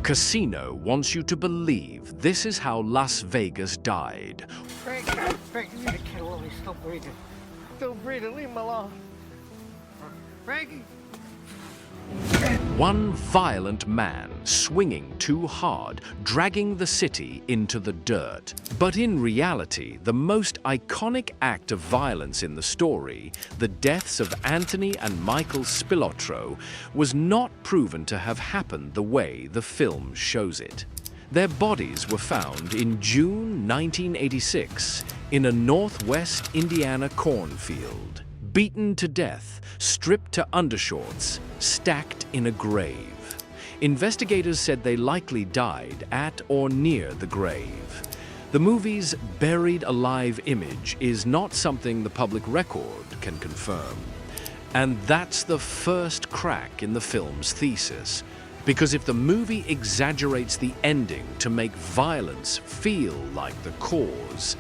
casino wants you to believe this is how Las Vegas died. Frank, you need to kill him. He's still breathing. Still breathing. Leave him alone. Frankie. One violent man swinging too hard, dragging the city into the dirt. But in reality, the most iconic act of violence in the story, the deaths of Anthony and Michael Spilotro, was not proven to have happened the way the film shows it. Their bodies were found in June 1986 in a northwest Indiana cornfield, beaten to death, stripped to undershorts, stacked in a grave. Investigators said they likely died at or near the grave. The movie's buried alive image is not something the public record can confirm. And that's the first crack in the film's thesis. Because if the movie exaggerates the ending to make violence feel like the cause,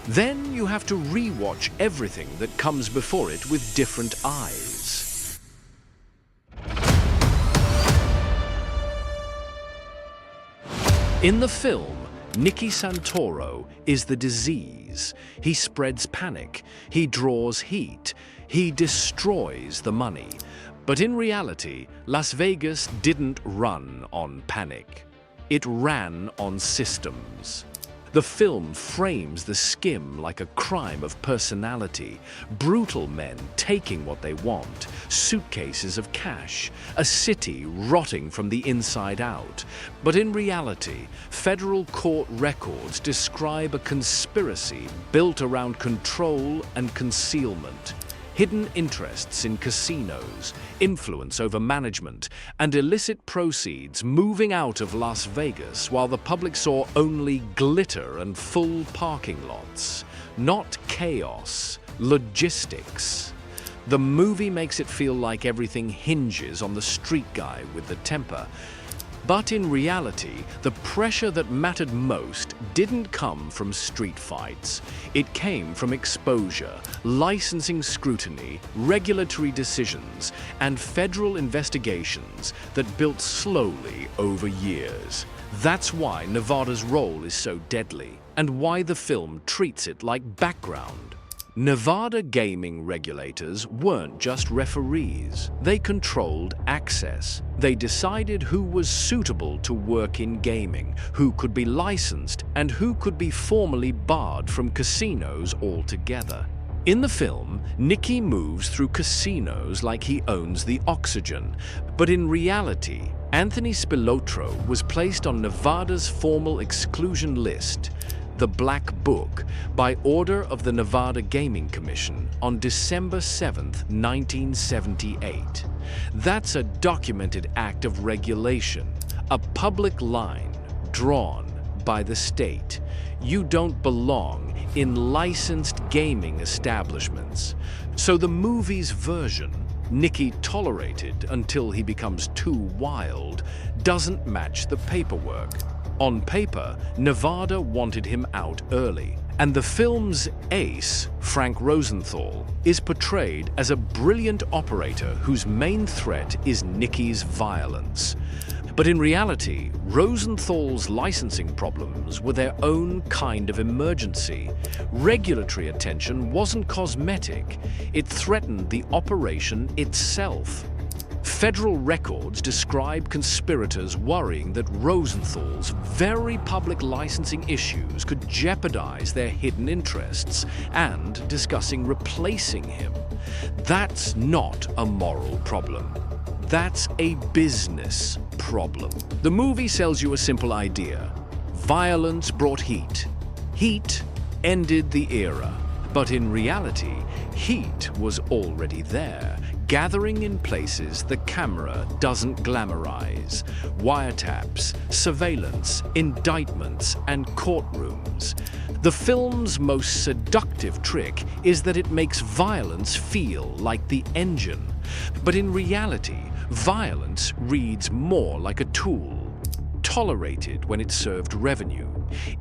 then you have to re-watch everything that comes before it with different eyes. In the film, Nicky Santoro is the disease. He spreads panic, he draws heat, he destroys the money. But in reality, Las Vegas didn't run on panic. It ran on systems. The film frames the skim like a crime of personality, brutal men taking what they want, suitcases of cash, a city rotting from the inside out. But in reality, federal court records describe a conspiracy built around control and concealment. Hidden interests in casinos, influence over management, and illicit proceeds moving out of Las Vegas while the public saw only glitter and full parking lots. Not chaos, logistics. The movie makes it feel like everything hinges on the street guy with the temper. But in reality, the pressure that mattered most didn't come from street fights. It came from exposure, licensing scrutiny, regulatory decisions, and federal investigations that built slowly over years. That's why Nevada's role is so deadly, and why the film treats it like background. Nevada gaming regulators weren't just referees. They controlled access. They decided who was suitable to work in gaming, who could be licensed, and who could be formally barred from casinos altogether. In the film, Nicky moves through casinos like he owns the oxygen. But in reality, Anthony Spilotro was placed on Nevada's formal exclusion list, the Black Book, by order of the Nevada Gaming Commission on December 7, 1978. That's a documented act of regulation, a public line drawn by the state. You don't belong in licensed gaming establishments. So the movie's version, Nicky tolerated until he becomes too wild, doesn't match the paperwork. On paper, Nevada wanted him out early, and the film's ace, Frank Rosenthal, is portrayed as a brilliant operator whose main threat is Nicky's violence. But in reality, Rosenthal's licensing problems were their own kind of emergency. Regulatory attention wasn't cosmetic, it threatened the operation itself. Federal records describe conspirators worrying that Rosenthal's very public licensing issues could jeopardize their hidden interests and discussing replacing him. That's not a moral problem. That's a business problem. The movie sells you a simple idea. Violence brought heat. Heat ended the era. But in reality, heat was already there, gathering in places the camera doesn't glamorize. Wiretaps, surveillance, indictments, and courtrooms. The film's most seductive trick is that it makes violence feel like the engine. But in reality, violence reads more like a tool. Tolerated when it served revenue,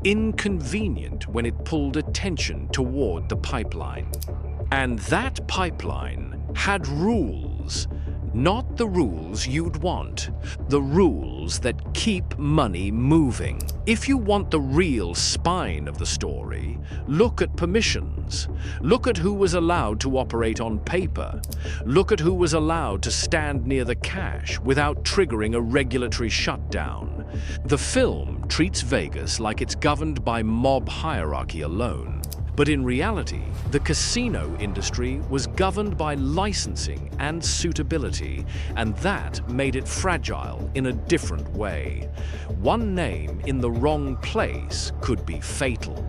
inconvenient when it pulled attention toward the pipeline. And that pipeline had rules. Not the rules you'd want, the rules that keep money moving. If you want the real spine of the story, look at permissions. Look at who was allowed to operate on paper. Look at who was allowed to stand near the cash without triggering a regulatory shutdown. The film treats Vegas like it's governed by mob hierarchy alone. But in reality, the casino industry was governed by licensing and suitability, and that made it fragile in a different way. One name in the wrong place could be fatal.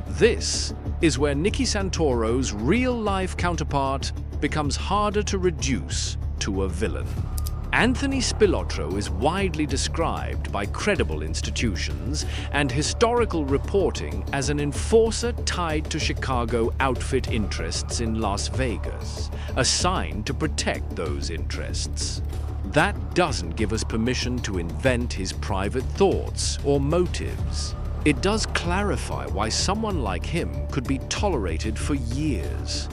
This is where Nicky Santoro's real-life counterpart becomes harder to reduce to a villain. Anthony Spilotro is widely described by credible institutions and historical reporting as an enforcer tied to Chicago outfit interests in Las Vegas, assigned to protect those interests. That doesn't give us permission to invent his private thoughts or motives. It does clarify why someone like him could be tolerated for years.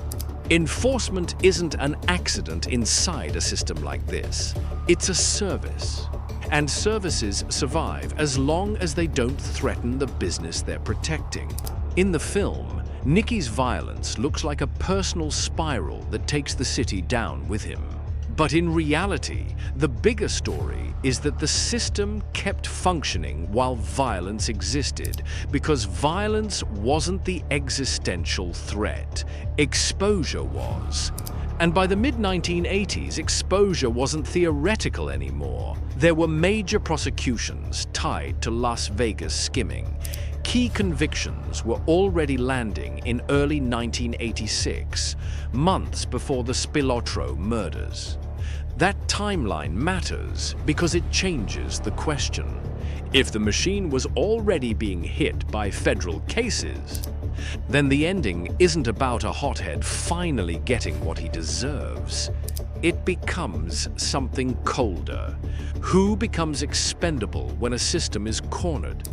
Enforcement isn't an accident inside a system like this. It's a service. And services survive as long as they don't threaten the business they're protecting. In the film, Nicky's violence looks like a personal spiral that takes the city down with him. But in reality, the bigger story is that the system kept functioning while violence existed, because violence wasn't the existential threat. Exposure was. And by the mid-1980s, exposure wasn't theoretical anymore. There were major prosecutions tied to Las Vegas skimming. Key convictions were already landing in early 1986, months before the Spilotro murders. That timeline matters because it changes the question. If the machine was already being hit by federal cases, then the ending isn't about a hothead finally getting what he deserves. It becomes something colder. Who becomes expendable when a system is cornered?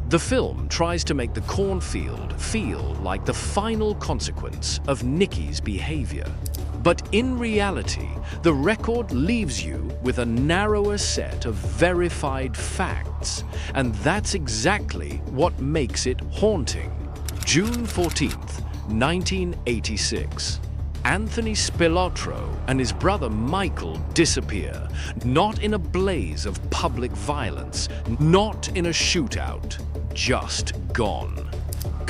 The film tries to make the cornfield feel like the final consequence of Nicky's behavior. But in reality, the record leaves you with a narrower set of verified facts, and that's exactly what makes it haunting. June 14th, 1986. Anthony Spilotro and his brother Michael disappear, not in a blaze of public violence, not in a shootout, just gone.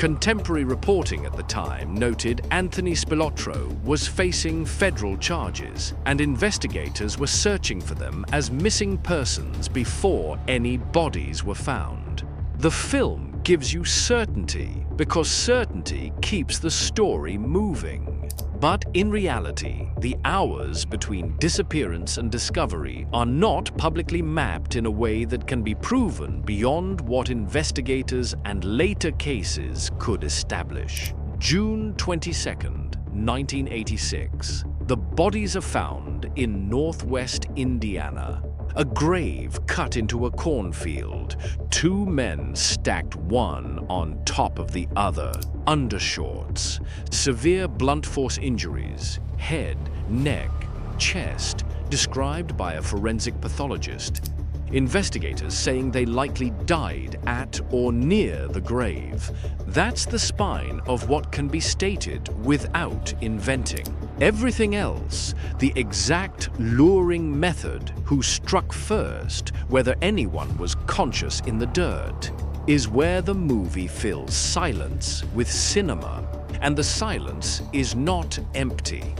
Contemporary reporting at the time noted Anthony Spilotro was facing federal charges, and investigators were searching for them as missing persons before any bodies were found. The film gives you certainty because certainty keeps the story moving. But in reality, the hours between disappearance and discovery are not publicly mapped in a way that can be proven beyond what investigators and later cases could establish. June 22nd, 1986. The bodies are found in northwest Indiana. A grave cut into a cornfield. Two men stacked one on top of the other. Undershorts. Severe blunt force injuries. Head, neck, chest. Described by a forensic pathologist. Investigators saying they likely died at or near the grave. That's the spine of what can be stated without inventing. Everything else, the exact luring method, who struck first, whether anyone was conscious in the dirt, is where the movie fills silence with cinema. And the silence is not empty.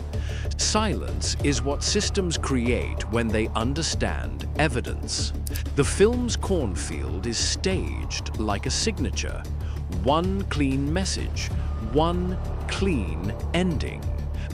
Silence is what systems create when they understand evidence. The film's cornfield is staged like a signature. One clean message, one clean ending.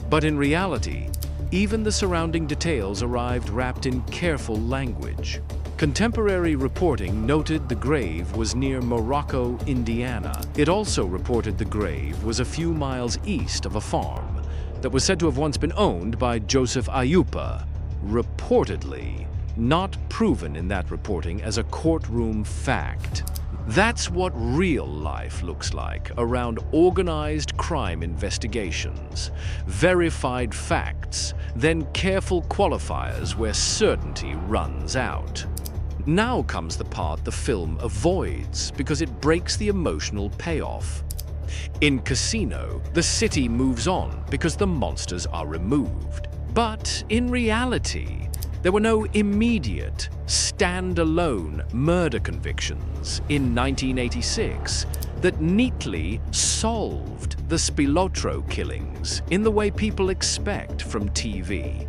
But in reality, even the surrounding details arrived wrapped in careful language. Contemporary reporting noted the grave was near Morocco, Indiana. It also reported the grave was a few miles east of a farm that was said to have once been owned by Joseph Ayupa, reportedly, not proven in that reporting as a courtroom fact. That's what real life looks like around organized crime investigations. Verified facts, then careful qualifiers where certainty runs out. Now comes the part the film avoids because it breaks the emotional payoff. In Casino, the city moves on because the monsters are removed. But in reality, there were no immediate, stand-alone murder convictions in 1986 that neatly solved the Spilotro killings in the way people expect from TV.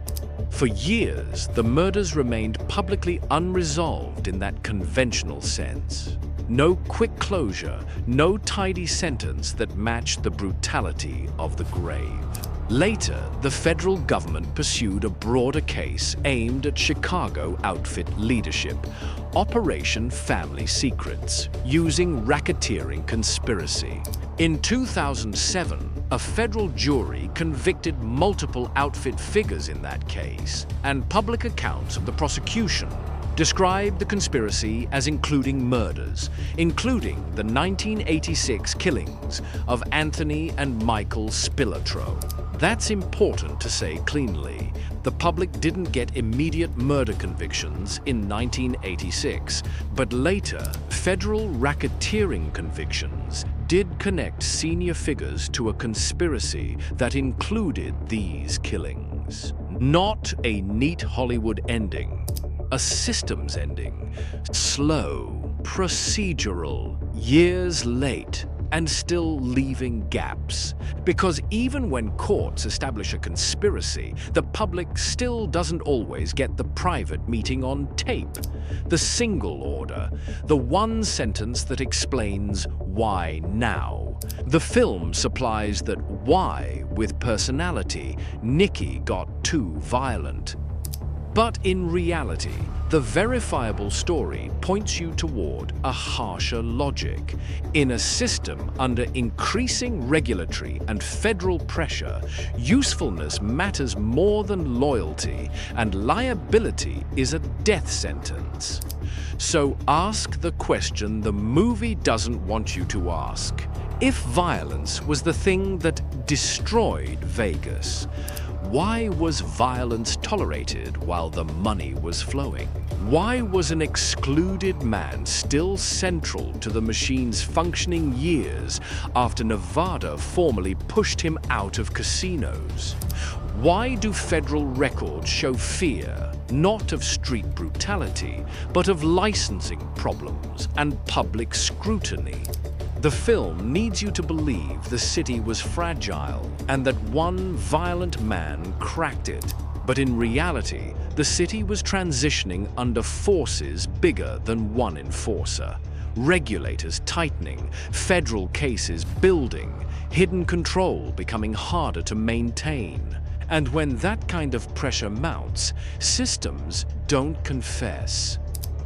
For years, the murders remained publicly unresolved in that conventional sense. No quick closure, no tidy sentence that matched the brutality of the grave. Later, the federal government pursued a broader case aimed at Chicago outfit leadership, Operation Family Secrets, using racketeering conspiracy. In 2007, a federal jury convicted multiple outfit figures in that case, and public accounts of the prosecution described the conspiracy as including murders, including the 1986 killings of Anthony and Michael Spilotro. That's important to say cleanly. The public didn't get immediate murder convictions in 1986, but later, federal racketeering convictions did connect senior figures to a conspiracy that included these killings. Not a neat Hollywood ending, a systems ending, slow, procedural, years late, and still leaving gaps. Because even when courts establish a conspiracy, the public still doesn't always get the private meeting on tape. The single order, the one sentence that explains why now. The film supplies that why with personality, Nicky got too violent. But in reality, the verifiable story points you toward a harsher logic. In a system under increasing regulatory and federal pressure, usefulness matters more than loyalty, and liability is a death sentence. So ask the question the movie doesn't want you to ask. If violence was the thing that destroyed Vegas, why was violence tolerated while the money was flowing? Why was an excluded man still central to the machine's functioning years after Nevada formally pushed him out of casinos? Why do federal records show fear, not of street brutality, but of licensing problems and public scrutiny? The film needs you to believe the city was fragile and that one violent man cracked it. But in reality, the city was transitioning under forces bigger than one enforcer. Regulators tightening, federal cases building, hidden control becoming harder to maintain. And when that kind of pressure mounts, systems don't confess.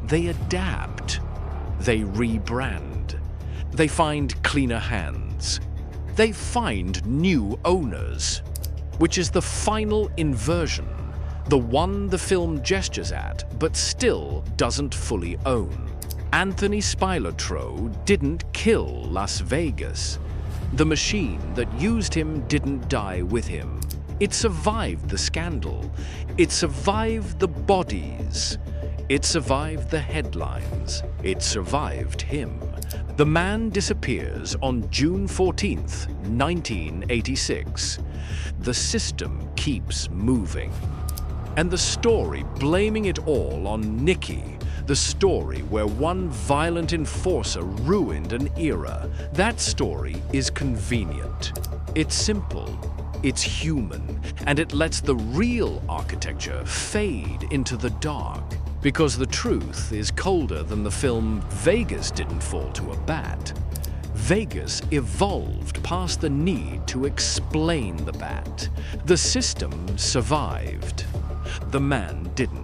They adapt. They rebrand. They find cleaner hands. They find new owners, which is the final inversion, the one the film gestures at but still doesn't fully own. Anthony Spilotro didn't kill Las Vegas. The machine that used him didn't die with him. It survived the scandal. It survived the bodies. It survived the headlines. It survived him. The man disappears on June 14th, 1986. The system keeps moving. And the story blaming it all on Nicky, the story where one violent enforcer ruined an era, that story is convenient. It's simple. It's human, and it lets the real architecture fade into the dark. Because the truth is colder than the film Vegas didn't fall to a bat. Vegas evolved past the need to explain the bat. The system survived. The man didn't.